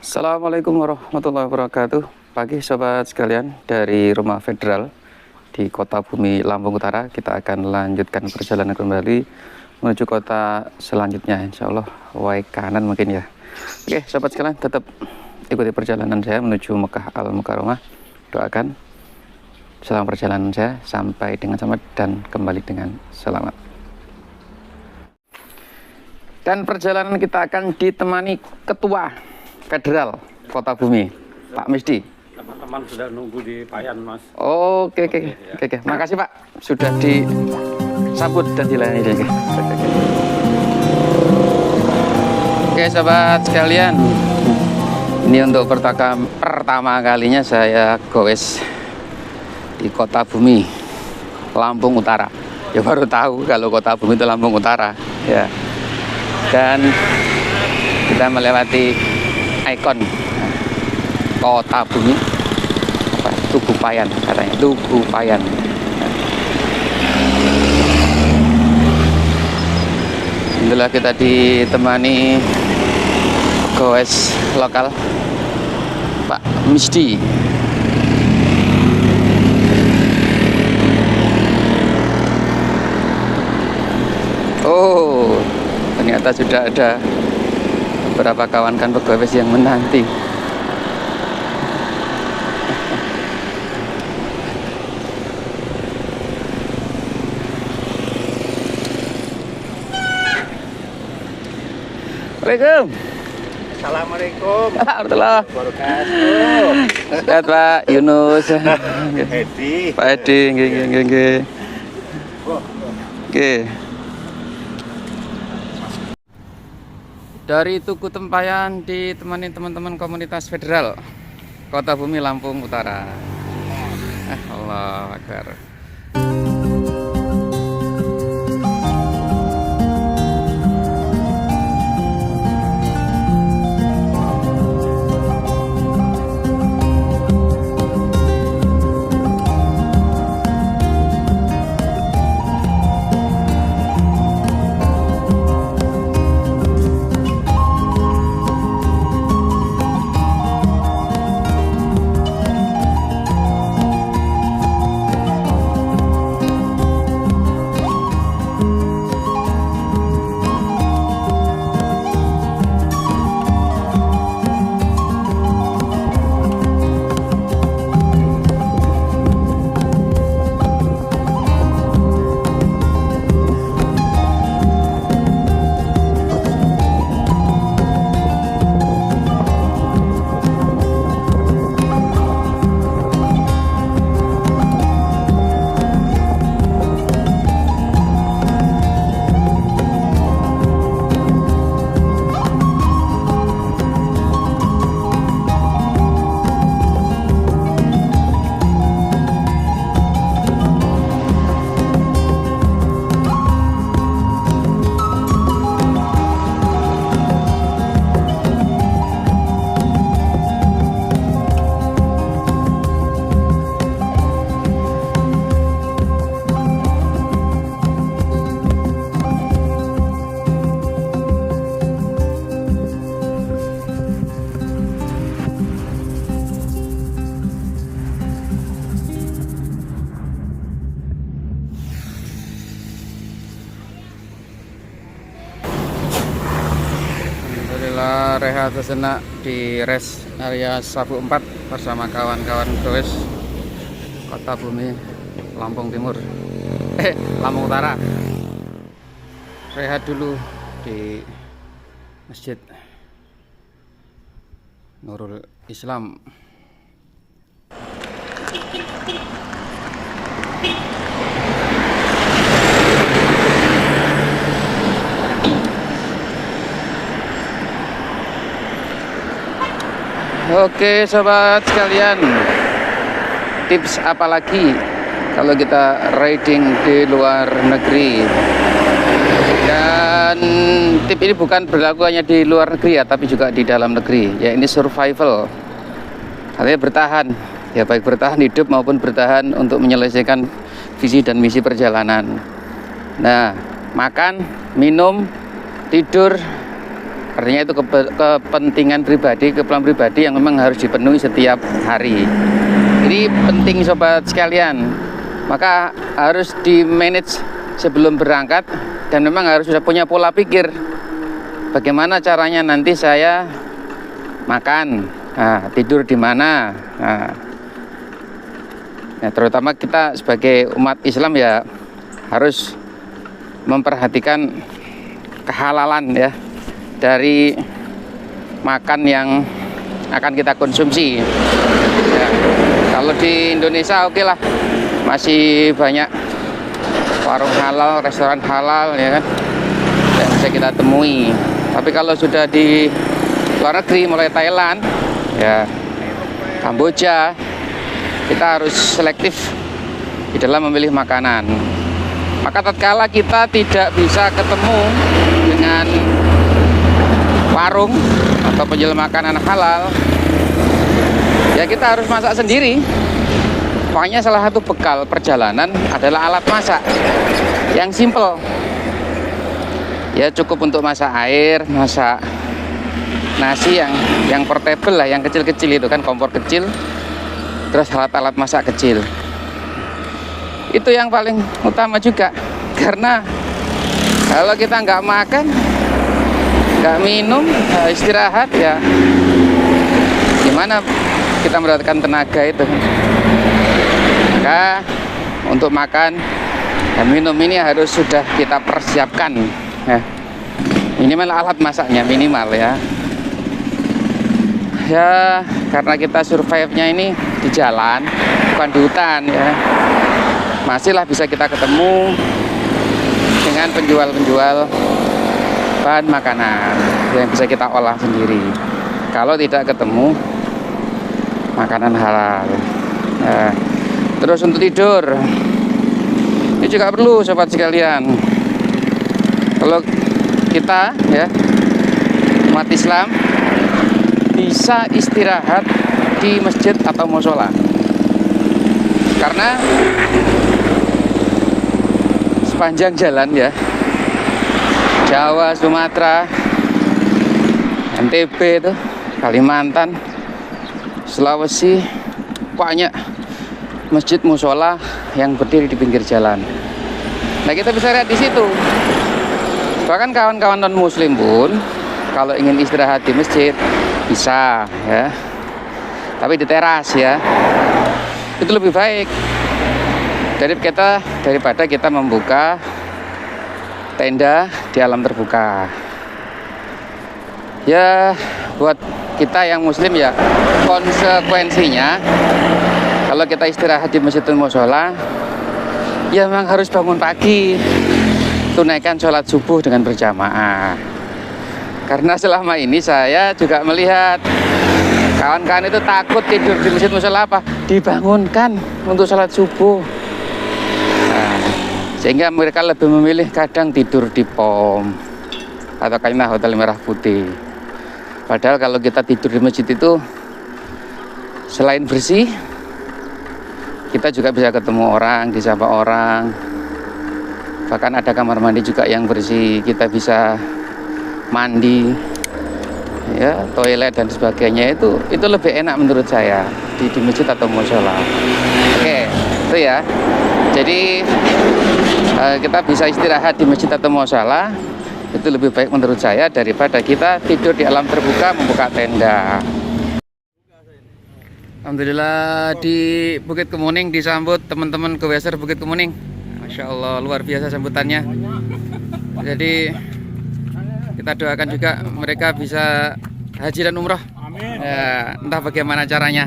Assalamualaikum warahmatullahi wabarakatuh. Pagi sobat sekalian, dari Rumah Federal di Kota Bumi, Lampung Utara. Kita akan lanjutkan perjalanan kembali menuju kota selanjutnya, insya Allah way kanan mungkin ya. Oke sobat sekalian, tetap ikuti perjalanan saya menuju Mekah Al Mukarramah. Doakan selama perjalanan saya sampai dengan selamat dan kembali dengan selamat. Dan perjalanan kita akan ditemani Ketua Federal Kota Bumi, Pak Misdi. Teman-teman sudah nunggu di Payan, Mas. Oke. Makasih Pak, sudah disambut dan dilayani. Oke sobat sekalian, ini untuk pertama kalinya saya goes di Kota Bumi, Lampung Utara. Ya baru tahu kalau Kota Bumi itu Lampung Utara ya. Dan kita melewati ikon Kota Bumi, Tugu Payan katanya, Tugu Payan. Alhamdulillah kita ditemani goes lokal Pak Misdi. Oh, ternyata sudah ada beberapa kawan-kawan pegawai yang menanti. Assalamualaikum. Assalamualaikum Warahmatullahi wabarakatuh. Sehat Pak Yunus. Edi. Pak Edi, nggih. Oke. Dari Tugu Tempayan ditemani teman-teman komunitas Federal Kota Bumi Lampung Utara. Allahu Akbar. Alhamdulillah rehat sejenak di rest area Sabu 4 bersama kawan-kawan goes Kota Bumi Lampung Timur, Lampung Utara. Rehat dulu di Masjid Nurul Islam. Oke sobat sekalian, tips apa lagi kalau kita riding di luar negeri? Dan tip ini bukan berlaku hanya di luar negeri ya, tapi juga di dalam negeri. Ya ini survival, artinya bertahan. Ya baik bertahan hidup maupun bertahan untuk menyelesaikan visi dan misi perjalanan. Nah, makan, minum, tidur, Artinya itu kepentingan pribadi, keperluan pribadi yang memang harus dipenuhi setiap hari. Ini penting sobat sekalian. Maka harus di manage sebelum berangkat dan memang harus sudah punya pola pikir. Bagaimana caranya nanti saya makan, tidur di mana. Nah, terutama kita sebagai umat Islam ya harus memperhatikan kehalalan ya dari makan yang akan kita konsumsi. Ya, kalau di Indonesia oke lah, masih banyak warung halal, restoran halal ya kan yang bisa kita temui. Tapi kalau sudah di luar negeri, mulai Thailand, ya Kamboja, kita harus selektif di dalam memilih makanan. Maka tatkala kita tidak bisa ketemu dengan warung atau penjual makanan halal, ya kita harus masak sendiri. Makanya salah satu bekal perjalanan adalah alat masak yang simple. Ya cukup untuk masak air, masak nasi yang portable lah, yang kecil-kecil itu kan, kompor kecil, terus alat-alat masak kecil. Itu yang paling utama juga, karena kalau kita nggak makan, nggak minum, istirahat, ya gimana kita mendapatkan tenaga itu. Maka untuk makan dan minum ini harus sudah kita persiapkan ya. Minimal alat masaknya minimal ya. Ya karena kita survive-nya ini di jalan, bukan di hutan ya. Masihlah bisa kita ketemu dengan penjual-penjual bahan makanan yang bisa kita olah sendiri. Kalau tidak ketemu makanan halal ya. Terus untuk tidur ini juga perlu sobat sekalian. Kalau kita ya umat Islam bisa istirahat di masjid atau mushola, karena sepanjang jalan ya, Jawa, Sumatera, NTB itu, Kalimantan, Sulawesi, banyak masjid mushola yang berdiri di pinggir jalan. Nah kita bisa lihat di situ. Bahkan kawan-kawan non muslim pun kalau ingin istirahat di masjid bisa ya, tapi di teras ya, itu lebih baik daripada kita membuka tenda di alam terbuka. Ya buat kita yang muslim ya, konsekuensinya kalau kita istirahat di masjidil mushola, ya memang harus bangun pagi, tunaikan sholat subuh dengan berjamaah. Karena selama ini saya juga melihat kawan-kawan itu takut tidur di masjid mushola, apa? Dibangunkan untuk sholat subuh. Nah, sehingga mereka lebih memilih kadang tidur di POM atau kayaknya Hotel Merah Putih. Padahal kalau kita tidur di masjid itu selain bersih, kita juga bisa ketemu orang, disapa orang. Bahkan ada kamar mandi juga yang bersih, kita bisa mandi, ya, toilet dan sebagainya. Itu lebih enak menurut saya di masjid atau mushola. Oke, itu ya. Jadi kita bisa istirahat di masjid atau mushola, itu lebih baik menurut saya daripada kita tidur di alam terbuka membuka tenda. Alhamdulillah di Bukit Kemuning disambut teman-teman Goweser Bukit Kemuning. Masya Allah luar biasa sambutannya. Jadi kita doakan juga mereka bisa haji dan umroh. Amin. Ya, entah bagaimana caranya.